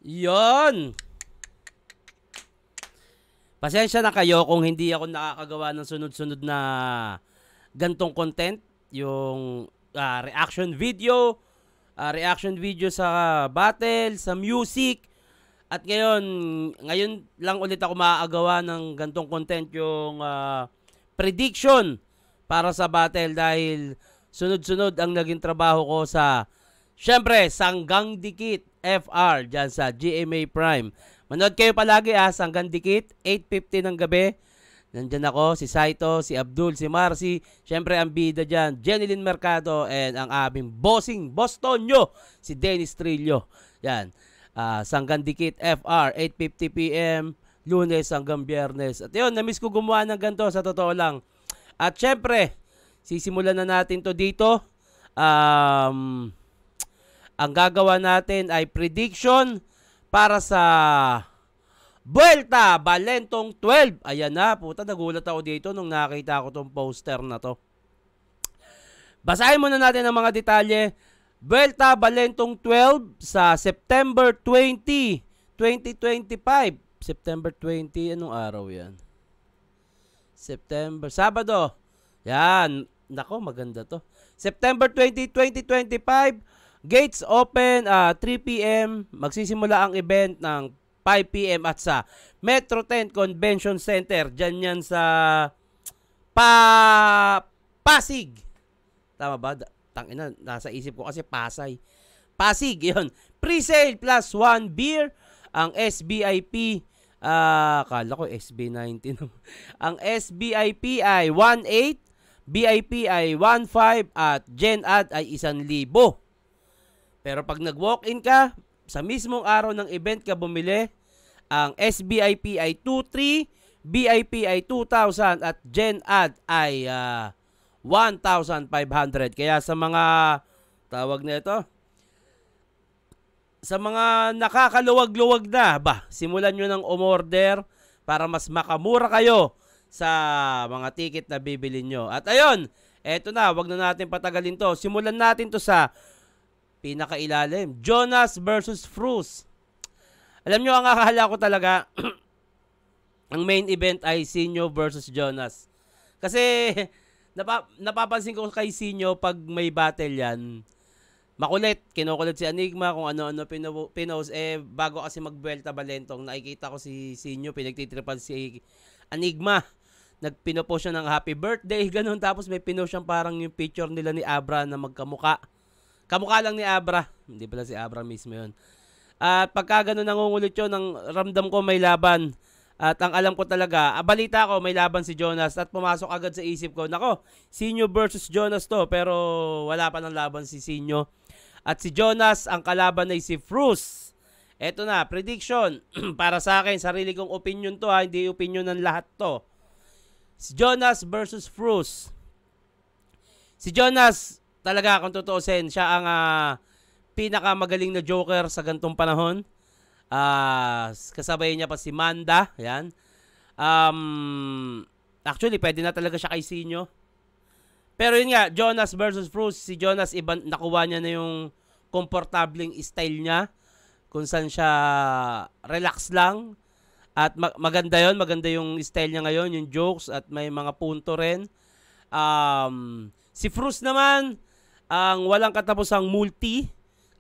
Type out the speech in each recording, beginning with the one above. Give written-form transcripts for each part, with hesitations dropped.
Yon. Pasensya na kayo kung hindi ako nakakagawa ng sunod-sunod na gantong content. Yung reaction video sa battle, sa music. At ngayon lang ulit ako makakagawa ng gantong content yung prediction para sa battle dahil sunod-sunod ang naging trabaho ko sa syempre, Sanggang Dikit FR dyan sa GMA Prime. Manood kayo palagi Sanggang Dikit, 8:50 ng gabi. Nandyan ako, si Saito, si Abdul, si Marcy. Syempre, ang bida dyan, Jenilyn Mercado and ang aming boss Tonyo, si Dennis Trillo. Yan. Sanggang Dikit FR, 8:50 PM, Lunes hanggang Biyernes. At yun, namiss ko gumawa ng ganito sa totoo lang. At syempre, sisimulan na natin to dito. Ang gagawa natin ay prediction para sa Vuelta Balentong 12. Ayan na, puta, nagulat ako dito nung nakita ko tong poster na to. Basahin muna natin ang mga detalye. Vuelta Balentong 12 sa September 20, 2025. September 20, anong araw yan? Sabado. Yan, nako, maganda to. September 20, 2025. Gates open 3 PM. Magsisimula ang event ng 5 PM at sa Metro 10 Convention Center. Diyan yan sa Pasig. Tama ba? Tangina, nasa isip ko kasi Pasay. Pasig, yun. Pre-sale plus 1 beer. Ang SBIP, kala ko SB19. Ang SBIP ay 1.8, BIP ay 1.5 at GenAd ay 1,000. Pero pag nag-walk-in ka, sa mismong araw ng event ka bumili, ang SBIP ay 2.3, BIP ay 2,000 at GenAd ay 1,500. Kaya sa mga tawag na ito, sa mga nakakaluwag-luwag na, simulan nyo ng umorder para mas makamura kayo sa mga ticket na bibili nyo. At ayun, eto na, wag na natin patagalin to. Simulan natin to sa pinakailalim. Jonas versus Frus. Alam nyo, ang akala ko talaga, ang main event ay Sinyo versus Jonas. Kasi, napapansin ko kay Sinyo pag may battle yan, makulit. Kinukulit si Enigma kung ano-ano pinost. Bago kasi mag-Vuelta Balentong, nakikita ko si Sinyo, pinagtitripan si Enigma. Nagpinopost siya ng happy birthday, ganun. Tapos may pinost siyang parang yung picture nila ni Abra na magkamuka. Kamukha lang ni Abra. Hindi pala si Abra mismo yun. At pagka ganun nangungulit yun, ramdam ko may laban. At ang alam ko talaga, balita ko may laban si Jonas. At pumasok agad sa isip ko, nako, Sinyo versus Jonas to. Pero wala pa ng laban si Sinyo. At si Jonas, ang kalaban ay si Frus. Eto na, prediction. Para sa akin, sarili kong opinion to hindi opinion ng lahat to. Si Jonas versus Frus. Si Jonas, talaga kung tutuusin, siya ang pinakamagaling na joker sa gantong panahon. Kasabay niya pa si Manda. Yan. Actually, pwede na talaga siya kay Sinyo. Pero yun nga, Jonas versus Frus. Si Jonas, nakuha niya na yung komportabling style niya. Kung saan siya relax lang. At maganda yun. Maganda yung style niya ngayon. Yung jokes at may mga punto rin. Si Frus naman, ang walang katapusang multi,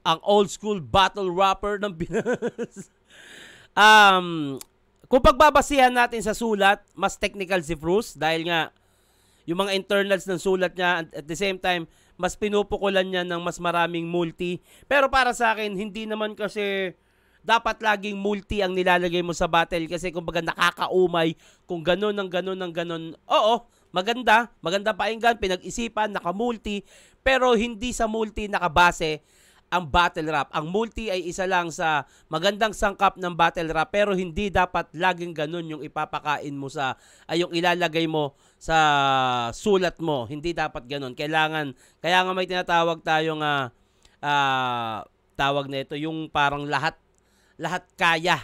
ang old school battle rapper ng Pinas. Kung pagbabasihan natin sa sulat, mas technical si Frus dahil nga yung mga internals ng sulat niya at the same time, mas pinupukulan niya ng mas maraming multi. Pero para sa akin, hindi naman kasi dapat laging multi ang nilalagay mo sa battle kasi kumbaga nakakaumay kung ganun ng ganun ng ganun. Oo, maganda pakinggan, pinag-isipan, naka-multi, pero hindi sa multi nakabase ang battle rap. Ang multi ay isa lang sa magandang sangkap ng battle rap pero hindi dapat laging ganun yung ipapakain mo yung ilalagay mo sa sulat mo. Hindi dapat ganun. Kaya nga may tinatawag tayong tawag na ito, yung parang lahat kaya,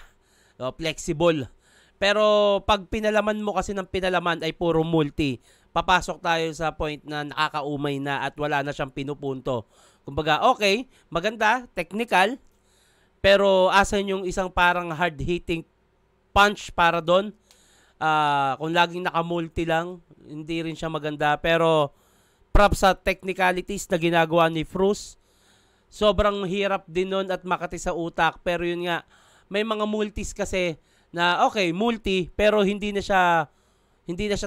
flexible. Pero pag pinalaman mo kasi ng pinalaman ay puro multi, papasok tayo sa point na nakakaumay na at wala na siyang pinupunto. Kumbaga, okay, maganda, technical, Pero asan yung isang parang hard-hitting punch para doon? Kung laging naka-multi lang, hindi rin siya maganda. Pero props sa technicalities na ginagawa ni Frus. Sobrang hirap din nun at makati sa utak. Pero yun nga, may mga multis kasi na okay, multi, pero hindi na siya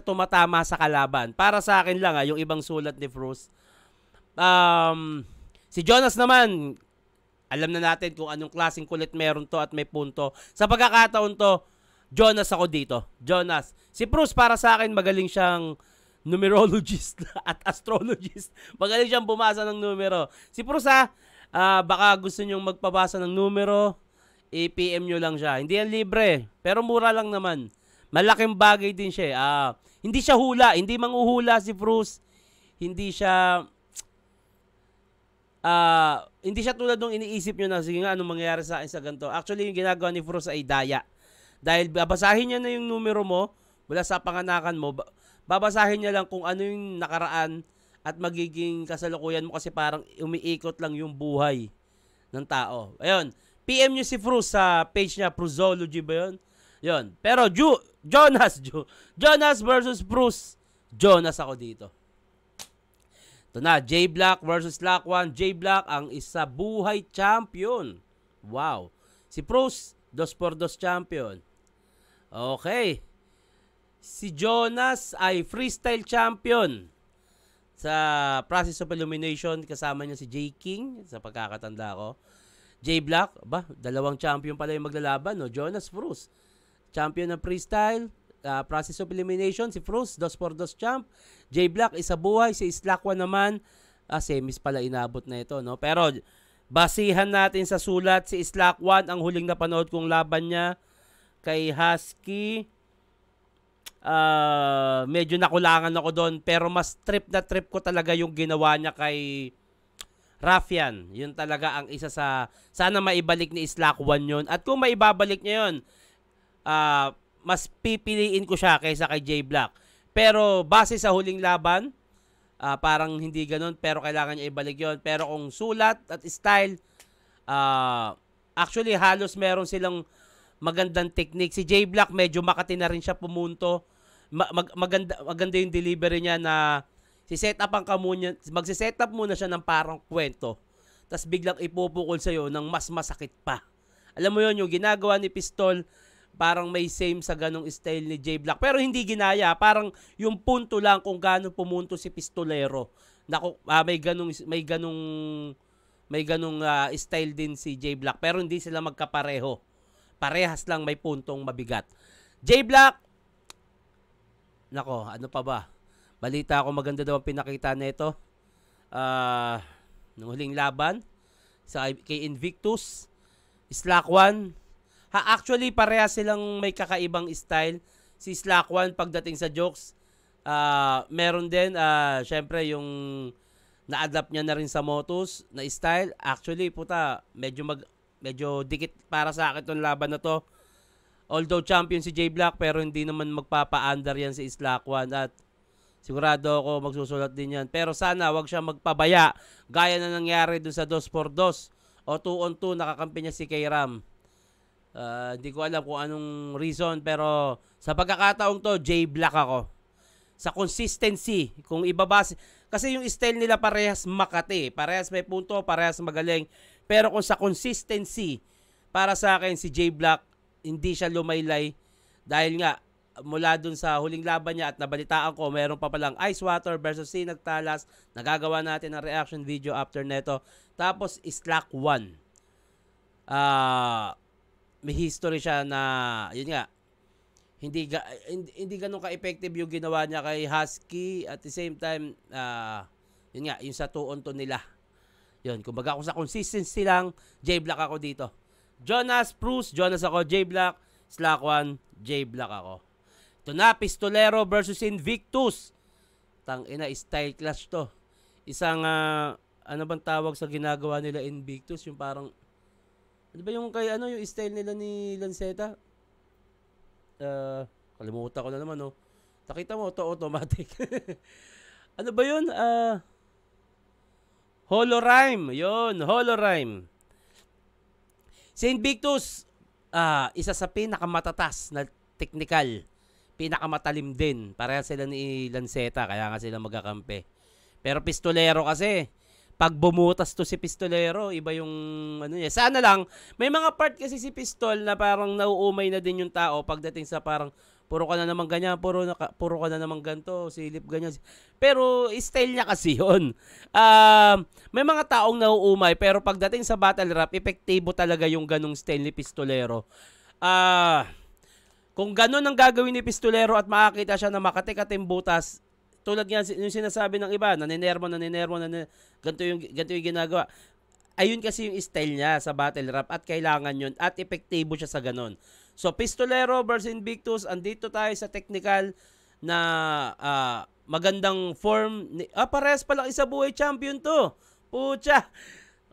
tumatama sa kalaban. Para sa akin lang, yung ibang sulat ni Frus. Si Jonas naman, alam na natin kung anong klaseng kulit meron to at may punto. Sa pagkakataon to, Jonas ako dito. Jonas. Si Frus para sa akin magaling siyang numerologist at astrologist. Magaling siyang bumasa ng numero. Si Frus baka gusto nyong magpabasa ng numero, i-PM nyo lang siya. Hindi yan libre, pero mura lang naman. Malaking bagay din siya. Hindi siya hula, hindi manghuhula si Frus. Hindi siya tulad nung iniisip nyo na, sige nga, anong mangyayari sa akin sa ganito. Actually, yung ginagawa ni Frus ay daya. Dahil babasahin niya na yung numero mo, mula sa panganakan mo, babasahin niya lang kung ano yung nakaraan at magiging kasalukuyan mo kasi parang umiikot lang yung buhay ng tao. Ayun, PM nyo si Frus sa page niya, Frusology ba yun? Yun. Pero Jonas versus Frus. Jonas ako dito. Ito na, J Black versus Lakwan. J Black ang isa buhay champion. Wow. Si Frus, 2x2 champion. Okay. Si Jonas ay freestyle champion. Sa process of elimination, kasama niya si J King, sa pagkakatanda ko. J Black, dalawang champion pala yung maglalaban, no? Jonas, Frus. Champion ng freestyle, process of elimination, si Frus, 2x2 champ. J Black, isa buhay. Si Slakwan naman, semis pala inabot na ito, no? Pero, basihan natin sa sulat, si Slakwan, ang huling napanood kong laban niya kay Husky. Medyo nakulangan ako doon, pero mas trip ko talaga yung ginawa niya kay Raffian. Yun talaga ang isa sa sana maibalik ni Slakwan yun. At kung maibabalik niya yun, mas pipiliin ko siya kaysa kay J Black. Pero base sa huling laban, parang hindi ganun, pero kailangan niya ibalik yun. Pero kung sulat at style, actually halos meron silang magandang technique. Si J Black medyo makati na rin siya pumunto. Maganda yung delivery niya na magsiset up muna siya ng parang kwento. Tapos biglang ipupukol sa'yo ng mas masakit pa. Alam mo yun, yung ginagawa ni Pistol, parang may same sa ganong style ni J Black. Pero hindi ginaya. Parang yung punto lang kung gaano pumunto si Pistolero. May ganong style din si J Black. Pero hindi sila magkapareho. Parehas lang may puntong mabigat. J Black, nako, ano pa ba? Balita ako maganda daw ang pinakita nito. Nung huling laban kay Invictus, Slakwan. Actually parehas silang may kakaibang style. Si Slakwan pagdating sa jokes, meron din syempre yung na-adapt niya na rin sa Motus na style. Actually medyo dikit para sa akin tong laban na to. Although champion si J Black, pero hindi naman magpapa-under yan si Slakwan at sigurado ako magsusulat din yan. Pero sana wag siya magpabaya gaya na nangyari dun sa 2x2 o 2-on-2 nakakampi niya si K-Ram. Hindi ko alam kung anong reason, pero sa pagkakataong to, J Black ako. Sa consistency, kung ibabase, kasi yung style nila parehas makati, parehas may punto, parehas magaling. Pero kung sa consistency, para sa akin si J Black, hindi siya lumaylay dahil nga mula dun sa huling laban niya at nabalitaan ko meron pa palang Ice Water versus Sinag Talas. Nagagawa natin ang reaction video after neto. Tapos Slakwan. May history siya na yun nga hindi ganun ka-effective yung ginawa niya kay Husky. At the same time yun nga yung sa 2-on-2 nila. Yun, kumbaga kung sa consistency lang, J Black ako dito. Jonas, Frus, Jonas ako, J Black, Slakwan, J Black ako. Ito na, Pistolero versus Invictus. Tangina, style clash to. Isang, ano bang tawag sa ginagawa nila Invictus? Yung parang, ano ba yung yung style nila ni Lanceta? Kalimutan ko na naman, no? Nakita mo, automatic. Ano ba yun? Holorime. Yun, Holorime. Si Invictus, isa sa pinakamatatas na technical, pinakamatalim din. Pareha sila ni Lanceta, kaya nga sila magkakampi. Pero pistolero kasi, pag bumutas to si pistolero, iba yung ano niya. Sana lang, may mga part kasi si pistol na parang nauumay na din yung tao pagdating sa parang puro ka na naman ganyan, puro ka na naman ganto, silip ganyan. Pero style niya kasi yun. May mga taong nauumay pero pagdating sa battle rap, epektibo talaga yung ganong style ni pistolero. Kung ganon ang gagawin ni pistolero at makakita siya na makatikating butas, tulad nga yung sinasabi ng iba, naninermo, ganito yung ginagawa. Ayun kasi yung style niya sa battle rap at kailangan yun at epektibo siya sa ganon. So, Pistolero versus Invictus, andito tayo sa technical na magandang form. Parehas palang isa buhay champion to. Pucha.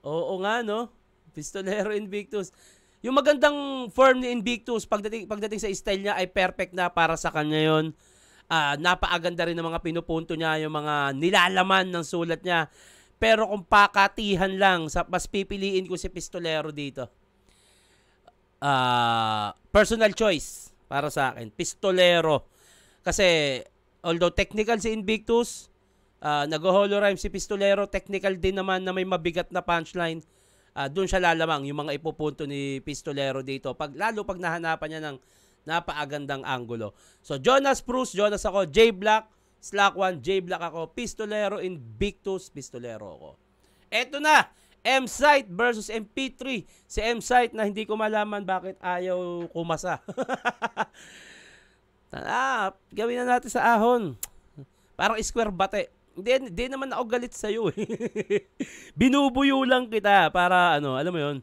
Oo nga, no? Pistolero, Invictus. Yung magandang form ni Invictus, pagdating sa style niya ay perfect na para sa kanya yun. Napaaganda rin ng mga pinupunto niya, yung mga nilalaman ng sulat niya. Pero kung pakatihan lang, mas pipiliin ko si Pistolero dito. Personal choice para sa akin. Pistolero. Kasi, although technical si Invictus, nag-holorhyme si Pistolero, technical din naman na may mabigat na punchline. Doon siya lalamang yung mga ipupunto ni Pistolero dito. Lalo pag nahanapan niya ng napaagandang angulo. So, Jonas Prus, Jonas ako, J Black, Slack 1, J Black ako, Pistolero, Invictus, Pistolero ako. Eto na, M-Sight versus MP3. Si M-Sight na hindi ko malaman bakit ayaw kumasa. Gawin na natin sa ahon. Parang square bate. Hindi naman ako galit sa'yo eh. Binubuyo lang kita para alam mo yun.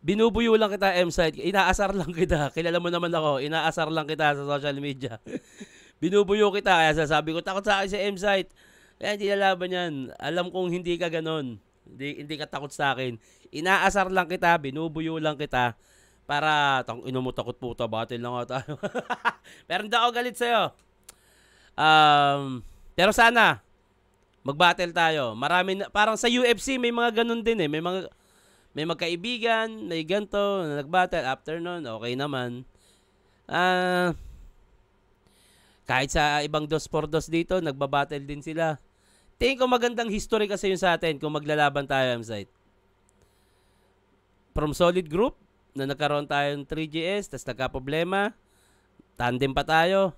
Binubuyo lang kita, M-Site. Inaasar lang kita. Kilala mo naman ako. Inaasar lang kita sa social media. Binubuyo kita. Kaya sasabi ko, takot sa akin si M-Site. Kaya hindi lalaban yan. Alam kong hindi ka ganon. Hindi ka takot sa akin. Inaasar lang kita. Binubuyo lang kita. Para, ino mo takot puta. Battle lang ako tayo. Pero hindi ako galit sa'yo. Pero sana, mag-battle tayo. Parang sa UFC, may mga ganon din eh. May magkaibigan, may ganto, na nag-battle, after nun, okay naman. Kahit sa ibang 2x2 dito, nagbabattle din sila. Tingin ko magandang history kasi yun sa atin kung maglalaban tayo, M-Site. From solid group, na nagkaroon tayo ng 3GS, tas nagka-problema, tandem pa tayo.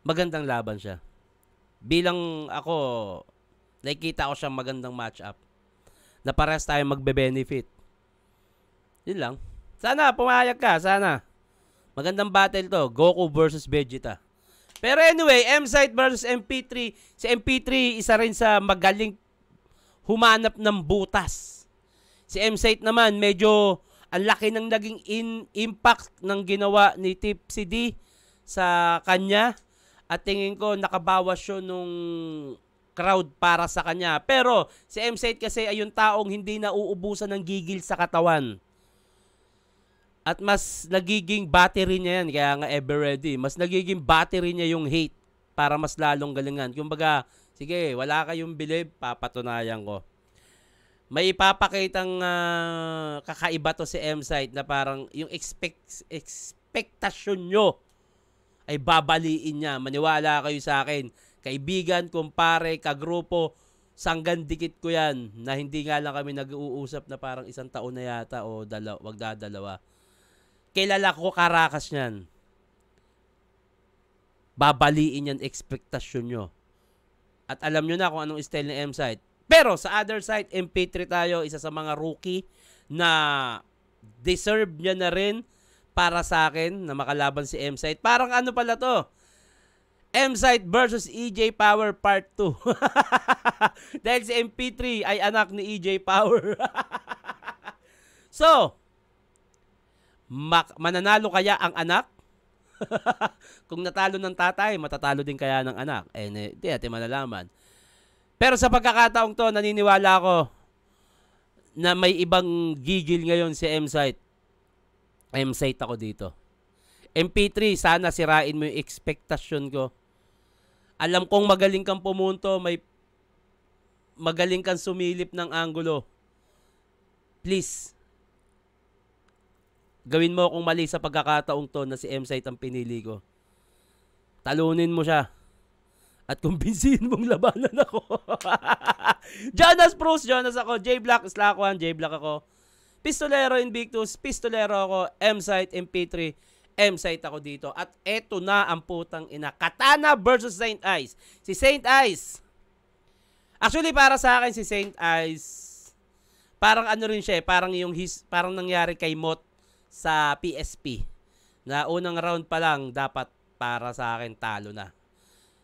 Magandang laban siya. Bilang ako, nakikita ko siyang magandang match-up na parehas tayo magbe-benefit. Yun lang. Sana, pumayag ka. Sana. Magandang battle to. Goku versus Vegeta. Pero anyway, M-Sight versus MP3. Si MP3, isa rin sa magaling humanap ng butas. Si M-Sight naman, medyo ang laki ng naging impact ng ginawa ni Tipsy D sa kanya. At tingin ko, nakabawas yun nung crowd para sa kanya. Pero si M-Sight kasi ay yung taong hindi nauubusan ng gigil sa katawan. At mas nagiging battery niya yan. Kaya nga ever ready. Mas nagiging battery niya yung hate para mas lalong galingan. Kumbaga, sige, wala kayong believe, papatunayan ko. May ipapakitang kakaiba to si M-Sight na parang yung expectation nyo ay babaliin niya. Maniwala kayo sa akin. Kaibigan, kumpare, kagrupo, sanggan dikit ko yan na hindi nga lang kami nag-uusap na parang isang taon na yata o wag dadalawa. Kilala ko karakas niyan. Babaliin yan expectation nyo. At alam nyo na kung anong style ni M-Sight. Pero sa other side, MP3 tayo, isa sa mga rookie na deserve niya na rin para sa akin na makalaban si M-Sight. Parang ano pala to? M-Sight versus EJ Power Part 2. Dahil si MP3 ay anak ni EJ Power. So, mananalo kaya ang anak? Kung natalo ng tatay, matatalo din kaya ng anak? Hindi natin malalaman. Pero sa pagkakataong to, naniniwala ako na may ibang gigil ngayon si M-Sight. M-Sight ako dito. MP3, sana sirain mo yung expectation ko. Alam kong magaling kang pumunto, magaling kang sumilip ng anggulo. please, gawin mo akong mali sa pagkakataong to na si M-Site ang pinili ko. Talunin mo siya. At kumbinsihin mong labanan ako. Jonas Bruce, Jonas ako. J-Black, Slack1, J-Black ako. Pistolero Invictus, Pistolero ako. M-Site, MP3, M-Site ako dito. At eto na ang putang ina. Katana versus Saint Ice. Si Saint Ice. Actually, para sa akin si Saint Ice, parang ano rin siya eh. Parang nangyari kay Mot sa PSP. Na unang round pa lang, dapat para sa akin talo na.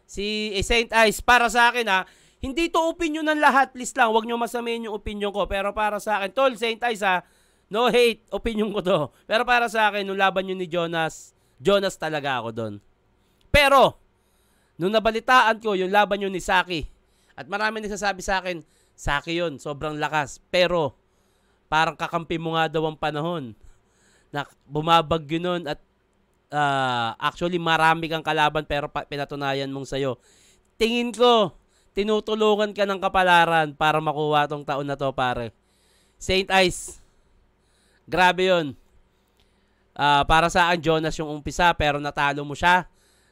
Si Saint Ice, para sa akin ha, hindi to opinion ng lahat, please lang, wag nyo masamayin yung opinion ko, pero para sa akin, tol, Saint Ice ha, no hate, opinion ko to, pero para sa akin, nung laban nyo ni Jonas, Jonas talaga ako doon. Pero, nung nabalitaan ko, yung laban nyo ni Saki, at marami nagsasabi sa akin, Saki yun, sobrang lakas, pero, parang kakampi mo nga daw ang panahon, na bumabagyo nun, at actually marami kang kalaban pero pinatunayan mong sayo. Tingin ko, tinutulungan ka ng kapalaran para makuha tong taon na to, pare. Saint Ice, grabe yun. Para sa akin, Jonas yung umpisa pero natalo mo siya.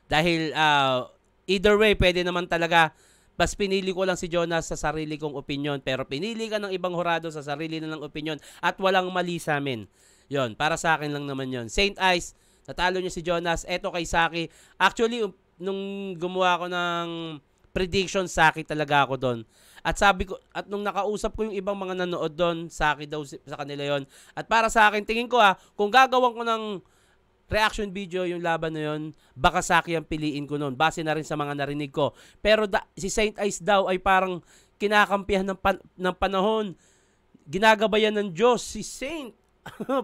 Dahil either way, pwede naman talaga. Bas pinili ko lang si Jonas sa sarili kong opinion, pero pinili ka ng ibang hurado sa sarili nilang opinion at walang mali sa amin. Yon, para sa akin lang naman yon. Saint Ice, natalo niya si Jonas. Eto kay Saki. Actually, nung gumawa ko ng prediction, Saki talaga ako doon. At sabi ko, at nung nakausap ko yung ibang mga nanood doon, Saki daw sa kanila yon. At para sa akin, tingin ko kung gagawin ko ng reaction video yung laban na yon, baka Saki ang piliin ko noon. Base na rin sa mga narinig ko. Pero si Saint Ice daw ay parang kinakampihan ng panahon. Ginagabayan ng Diyos si Saint.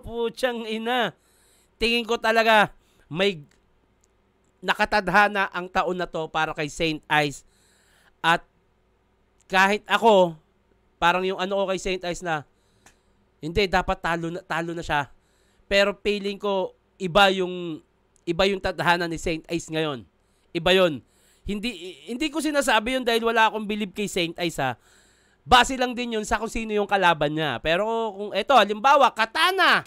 Putsang ina. Tingin ko talaga may nakatadhana ang taon na to para kay Saint Ice. At kahit ako, parang yung ano ko kay Saint Ice na, hindi, dapat talo na siya. Pero feeling ko, iba yung tadhana ni Saint Ice ngayon. Iba yun. Hindi ko sinasabi yun dahil wala akong believe kay Saint Ice ha. Base lang din yun sa kung sino yung kalaban niya. Pero kung eto, halimbawa, Katana.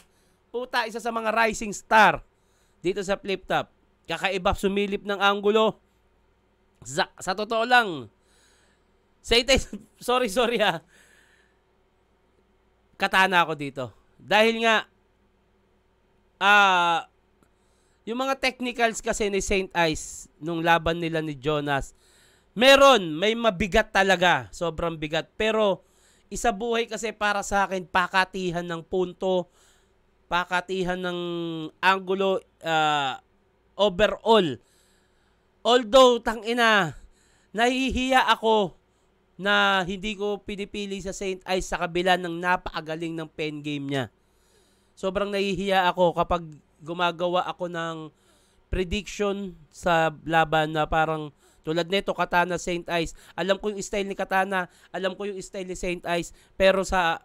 Puta, isa sa mga rising star dito sa flip top. Kakaiba, sumilip ng anggulo. Sa totoo lang, Saint Ice, sorry ha. Katana ako dito. Dahil nga, yung mga technicals kasi ni Saint Ice, nung laban nila ni Jonas, may mabigat talaga. Sobrang bigat. Pero, isa buhay kasi para sa akin, pakatihan ng punto, pakatihan ng angulo, overall. Although, tangina, nahihiya ako na hindi ko pinipili sa Saint Ice sa kabila ng napakagaling ng pen game niya. Sobrang nahihiya ako kapag gumagawa ako ng prediction sa laban na parang tulad nito, Katana, Saint Ice. Alam ko yung style ni Katana, alam ko yung style ni Saint Ice, pero sa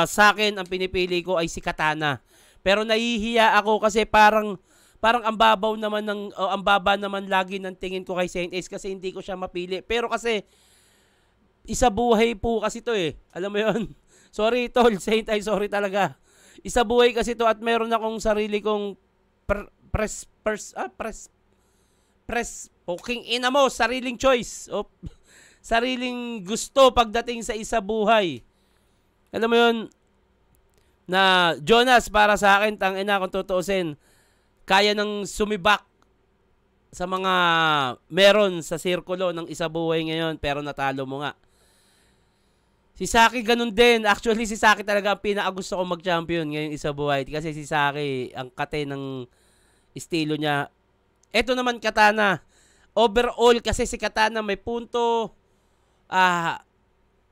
akin, ang pinipili ko ay si Katana. Pero nahihiya ako kasi parang ang babaw naman ang baba naman lagi ng tingin ko kay Saint Ice kasi hindi ko siya mapili. Pero kasi isa buhay po kasi to eh. Alam mo 'yon? Sorry tol, Saint Ice, sorry talaga. Isa buhay kasi to at meron akong sarili kong poking ina mo, sariling choice. Sariling gusto pagdating sa isa buhay. Alam mo 'yon? Na Jonas, para sa akin, tangina kung tutuusin, kaya nang sumibak sa mga meron sa sirkulo ng isa buhay ngayon, pero natalo mo nga. Si Saki ganun din. Actually, si Saki talaga ang pinakagusto ko mag-champion ngayong isa buhay. Kasi si Saki, ang kate ng estilo niya. Eto naman Katana. Overall, kasi si Katana may punto.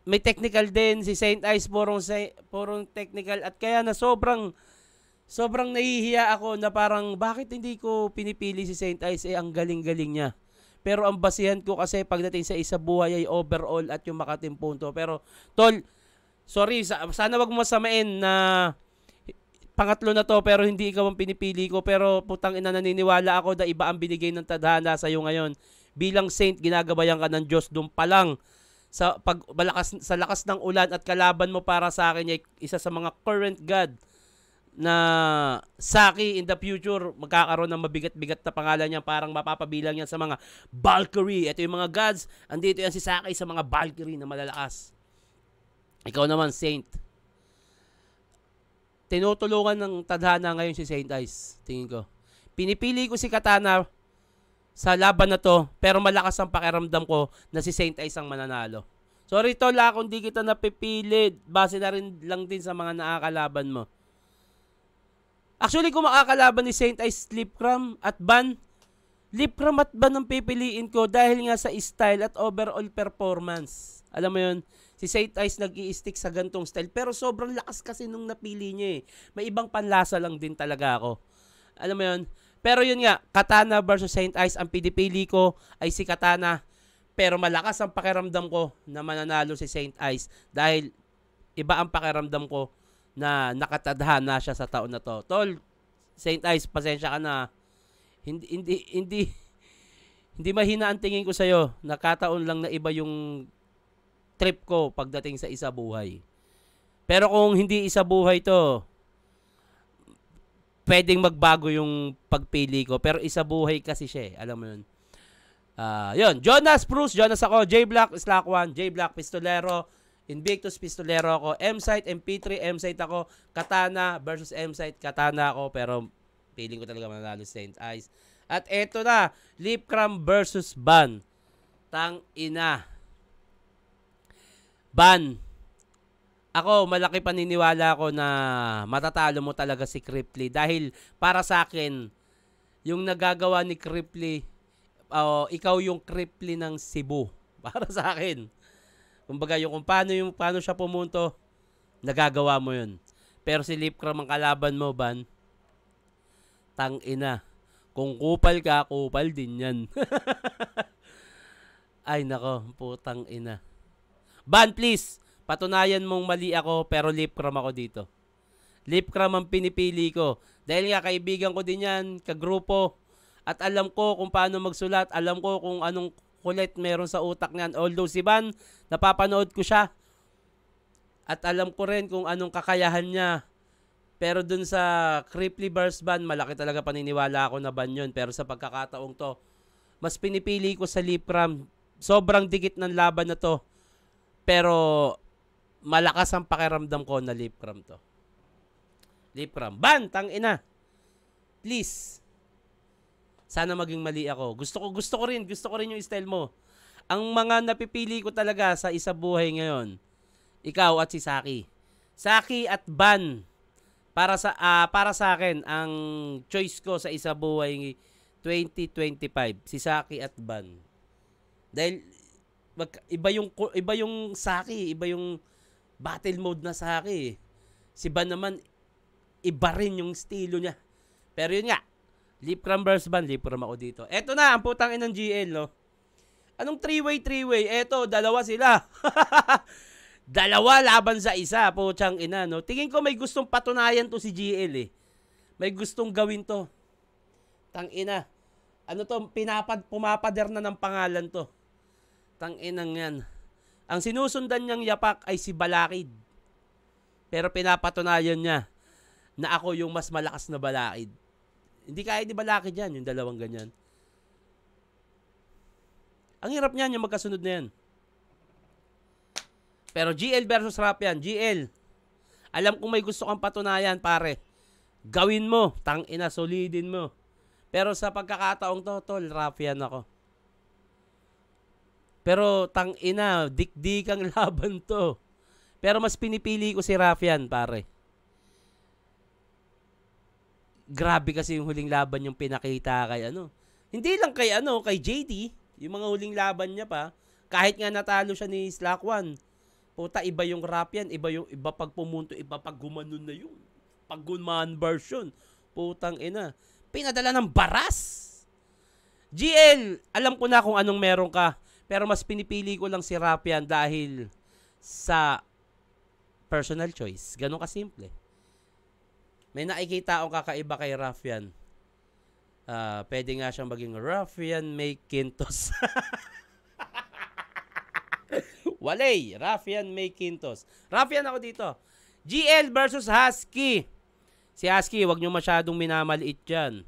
May technical din. Si Saint Ice, purong technical. At kaya na sobrang nahihiya ako na parang bakit hindi ko pinipili si Saint Ice, ang galing-galing niya. Pero ang basihan ko kasi pagdating sa isa buhay ay overall at yung makatim punto. Pero tol, sorry, sana wag mo masamain na pangatlo na to pero hindi ikaw ang pinipili ko. Pero putang ina, naniniwala ako na iba ang binigay ng tadhana sa iyo ngayon. Bilang saint, ginagabayan ka ng Diyos doon pa lang sa lakas ng ulan at kalaban mo para sa akin ay isa sa mga current god na Saki in the future, magkakaroon ng mabigat-bigat na pangalan niya, parang mapapabilang yan sa mga Valkyrie. Ito yung mga gods, andito yan si Saki sa mga Valkyrie na malalakas. Ikaw naman, Saint. Tinutulungan ng tadhana ngayon si Saint Ice, tingin ko. Pinipili ko si Katana sa laban na to, pero malakas ang pakiramdam ko na si Saint Ice ang mananalo. Sorry tol, kung di kita napipili, base na rin lang din sa mga nakakalaban mo. Actually, kung makakalaban ni Saint Ice, Lipcram at Ban, Lipcram at Ban ang pipiliin ko dahil nga sa style at overall performance. Alam mo yun, si Saint Ice nag-i-stick sa gantong style, pero sobrang lakas kasi nung napili niya eh. May ibang panlasa lang din talaga ako. Alam mo yun? Pero yun nga, Katana versus Saint Ice, ang pinipili ko ay si Katana. Pero malakas ang pakiramdam ko na mananalo si Saint Ice dahil iba ang pakiramdam ko na nakatadhana siya sa taon na to. Tol, Saint Ice, pasensya ka na. Hindi mahina ang tingin ko sa'yo. Nakataon lang na iba yung trip ko pagdating sa isa buhay. Pero kung hindi isa buhay to, pwedeng magbago yung pagpili ko. Pero isa buhay kasi siya eh. Alam mo yun. Yun. Jonas Bruce. Jonas ako. J-Black, Slack 1. J-Black, Pistolero. Invictus, Pistolero ako. M-Site, MP3, M-Site ako. Katana versus M-Site. Katana ako. Pero feeling ko talaga mananalo si Saint Ice. At eto na. Lipcram versus Ban. Tang ina. Ban. Ako, malaki paniniwala ko na matatalo mo talaga si Cripply. Dahil para sa akin, yung nagagawa ni Cripply, ikaw yung Cripply ng Cebu. Para sa akin. Kumbaga yung kung paano siya pumunto, nagagawa mo yun. Pero si Lipcram ang kalaban mo, Ban, tang ina. Kung kupal ka, kupal din yan. Ay nako, putang ina. Ban, please, patunayan mong mali ako, pero Lipcram ako dito. Lipcram ang pinipili ko. Dahil nga kaibigan ko din yan, kagrupo. At alam ko kung paano magsulat. Alam ko kung anong kulit meron sa utak niyan. Although si Ban, napapanood ko siya. At alam ko rin kung anong kakayahan niya. Pero dun sa Cripply vs Ban, malaki talaga paniniwala ako na Ban yun. Pero sa pagkakataong to, mas pinipili ko sa Lipcram. Sobrang dikit ng laban na to. Pero malakas ang pakiramdam ko na Lipcram to. Lipcram. Ban, tang ina. Please. Sana maging mali ako. Gusto ko rin yung style mo. Ang mga napipili ko talaga sa isa buhay ngayon, ikaw at si Saki. Saki at Ban. Para sa akin, ang choice ko sa isa buhay 2025, si Saki at Ban. Dahil iba yung Saki, iba yung battle mode na Saki. Si Ban naman iba rin yung estilo niya. Pero yun nga, Lipcram versus Ban, Lipcram ako dito. Eto na, ang putang inang GL, no? Anong three-way? Eto, dalawa sila. Dalawa laban sa isa, putang ina, no? Tingin ko may gustong patunayan to si GL, eh. May gustong gawin to. Tang ina. Ano to, pumapader na ng pangalan to. Tang inang yan. Ang sinusundan niyang yapak ay si Balakid. Pero pinapatunayan niya na ako yung mas malakas na Balakid. Hindi kaya di Balakid yan, yung dalawang ganyan. Ang hirap niyan, yung magkasunod na yan. Pero GL versus Rapian, GL. Alam kong may gusto kang patunayan, pare. Gawin mo, tang ina, solidin mo. Pero sa pagkakataong to, tol, Rapian ako. Pero tang ina, dikdikang laban to. Pero mas pinipili ko si Rapian, pare. Grabe kasi yung huling laban yung pinakita kay ano. Hindi lang kay ano, kay JD, yung mga huling laban niya pa, kahit nga natalo siya ni Slack 1. Puta, iba yung Rapian, iba pag pumunto, iba pag gumanon na yun. Pag gumanon version. Putang ina. Pinadala ng baras. GL, alam ko na kung anong meron ka, pero mas pinipili ko lang si Rapian dahil sa personal choice. Ganon kasimple. May nakikita akong kakaiba kay Rafian. Pwede nga siyang maging Rafian May Quintos. Walay, Rafian May Quintos. Rafian ako dito. GL versus Husky. Si Husky, wag nyo masyadong minamaliit yan.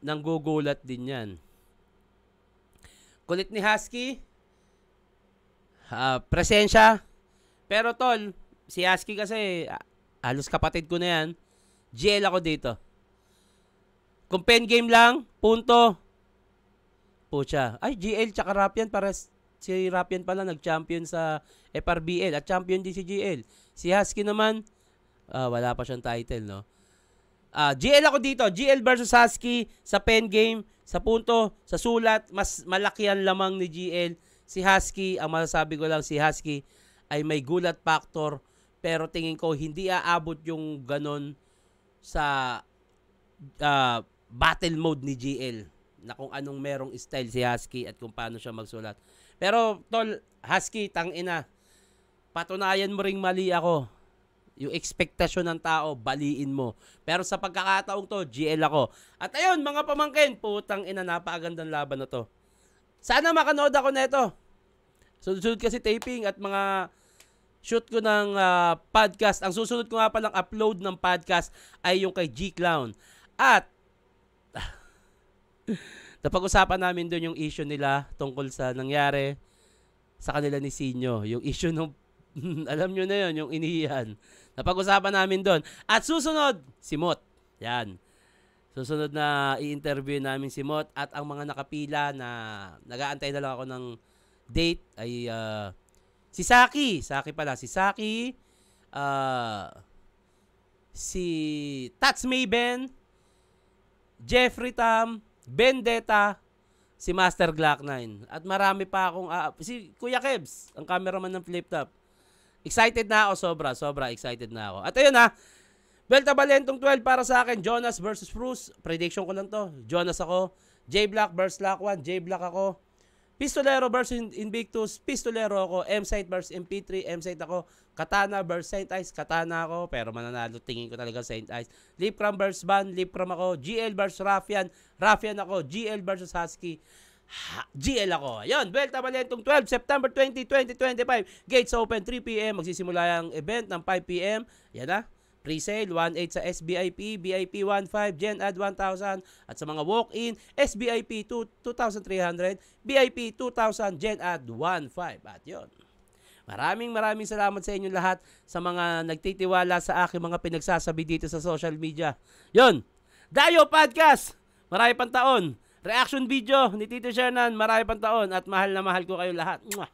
Nanggugulat din yan. Kulit ni Husky. Presensya. Pero tol, si Husky kasi, halos kapatid ko na yan. GL ako dito. Kung pen game lang, punto. Pucha. Ay, GL tsaka Rapian, para si Rapian pala nag-champion sa FRBL at champion din si GL. Si Husky naman, wala pa siyang title, no? GL ako dito. GL versus Husky sa pen game, sa punto, sa sulat, mas malaki ang lamang ni GL. Si Husky, ang masasabi ko lang, si Husky ay may gulat factor, pero tingin ko hindi aabot yung ganon sa battle mode ni GL, na kung anong merong style si Husky at kung paano siya magsulat. Pero tol, Husky, tangina, patunayan mo ring mali ako. Yung expectation ng tao, baliin mo. Pero sa pagkakataong to, GL ako. At ayun, mga pamangkin, putang ina, napakagandang laban na to. Sana makanood ako neto. Sunod-sunod kasi taping at mga shoot ko ng podcast. Ang susunod ko nga palang upload ng podcast ay yung kay G-Clown. At napag-usapan namin doon yung issue nila tungkol sa nangyari sa kanila ni Sinyo. Yung issue ng alam nyo na yun, yung inihiyan. Napag-usapan namin doon. At susunod, si Mot. Yan. Susunod na i-interview namin si Mot. At ang mga nakapila na nag-aantay na lang ako ng date ay si Saki. Saki pala. Si Saki. Si Tats Mayben. Jeffrey Tam. Vendetta. Si Master Glock 9. At marami pa akong si Kuya Kebs, ang cameraman ng Flip Top. Excited na ako, sobra excited na ako. At ayun Belta Balentong 12 para sa akin. Jonas versus Bruce. Prediction ko lang to. Jonas ako. J Black versus Lock 1. J Black ako. Pistolero versus Invictus. Pistolero ako. M-Sight versus MP3. M-Sight ako. Katana versus Saint Ice. Katana ako. Pero mananalo. Tingin ko talaga Saint Ice. Lipcram versus Ban. Lipcram ako. GL versus Rafian. Rafian ako. GL versus Husky. GL ako. Ayun, Belta Balentong 12, September 20, 2025. Gates open 3 p.m. Magsisimula yung event ng 5 p.m. Yan na. Pre-sale 1.8 sa SBIP, BIP 1.5, Gen Ad 1,000. At sa mga walk-in, SBIP 2,300, BIP 2,000, Gen Ad 1.5. At yun. Maraming salamat sa inyo lahat sa mga nagtitiwala sa aking mga pinagsasabi dito sa social media. Yun. Dayo Podcast. Marami pang taon. Reaction video ni Tito Shernan, marami pang taon at mahal na mahal ko kayo lahat. Mwah!